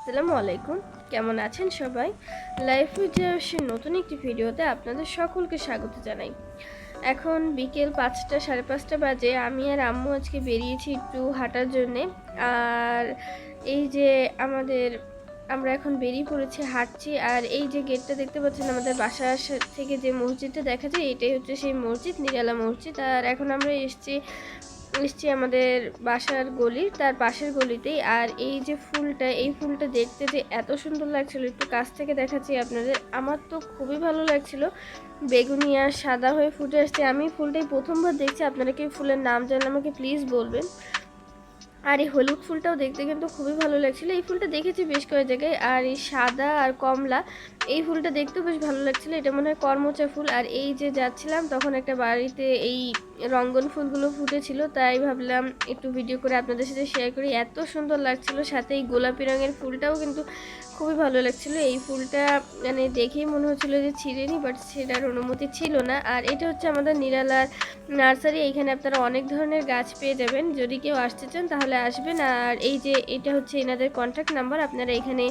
আসসালামু আলাইকুম। কেমন আছেন সবাই? লাইফ উইথ জার্সির নতুন একটি ভিডিওতে আপনাদের সকলকে স্বাগত জানাই। এখন বিকেল ৫টা ৫:৩০ বাজে। আমি আর আম্মু আজকে বেরিয়েছি একটু হাঁটার জন্যে। আর এই যে আমরা এখন বেরিয়ে পড়েছি, হাঁটছি। আর এই যে গেটটা দেখতে পাচ্ছেন আমাদের বাসার থেকে যে মসজিদটা দেখা যায়, এটাই হচ্ছে সেই মসজিদ, নিরালা মসজিদ। আর এখন আমরা এসছি আমাদের বাসার গলির তার পাশের গলিতেই। আর এই যে ফুলটা, এই ফুলটা দেখতে যে এত সুন্দর লাগছিল, একটু কাছ থেকে দেখাচ্ছি আপনাদের। আমার তো খুবই ভালো লাগছিল, বেগুনি আর সাদা হয়ে ফুটে আসছে। আমি ফুলটাই প্রথমবার দেখছি। আপনারা কি ফুলের নাম জানলে আমাকে প্লিজ বলবেন। আর এই হলুদ ফুলটাও দেখতে কিন্তু খুবই ভালো লাগছিল। এই ফুলটা দেখেছি বেশ কয়েক জায়গায়। আর এই সাদা আর কমলা, এই ফুলটা দেখতেও বেশ ভালো লাগছিল। এটা মনে হয় করমচা ফুল। আর এই যে যাচ্ছিলাম তখন একটা বাড়িতে এই রঙ্গন ফুলগুলো ফুটেছিল, তাই ভাবলাম একটু ভিডিও করে আপনাদের সাথে শেয়ার করি। এত সুন্দর লাগছিল। সাথে এই গোলাপি রঙের ফুলটাও কিন্তু খুবই ভালো লাগছিল। এই ফুলটা মানে দেখেই মনে হচ্ছিল যে ছিঁড়ে নিই, বাট ছেঁড়ার অনুমতি ছিল না। আর এটা হচ্ছে আমাদের নিরালার নার্সারি। এখানে আপনারা অনেক ধরনের গাছ পেয়ে যাবেন। যদি কেউ আসতে চান তাহলে আসবেন। আর এই যে এটা হচ্ছে এনাদের কন্ট্যাক্ট নাম্বার, আপনারা এখানে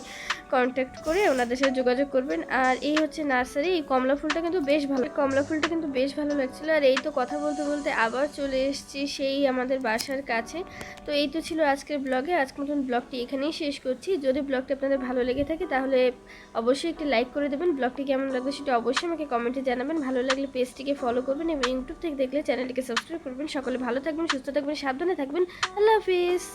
কন্ট্যাক্ট করে ওনাদের সাথে যোগাযোগ করবেন। আর এই হচ্ছে নার্সারি। এই কমলা ফুলটা কিন্তু বেশ ভালো লাগছিল। আর এই তো কথা বলতে বলতে আবার চলে এসেছি সেই আমাদের বাসার কাছে। তো এই তো ছিল আজকের ব্লগে। আজকের মতন ব্লগটি এখানেই শেষ করছি। যদি ব্লগটি আপনাদের ভালো লেগে থাকে তাহলে অবশ্যই একটি লাইক করে দেবেন। ব্লগটি কেমন লাগবে সেটা অবশ্যই আমাকে কমেন্টে জানাবেন। ভালো লাগলে পেজটিকে ফলো করবেন এবং ইউটিউব থেকে দেখলে চ্যানেলটিকে সাবস্ক্রাইব করবেন। সকলে ভালো থাকবেন, সুস্থ থাকবেন, সাবধানে থাকবেন। আল্লাহ হাফিজ।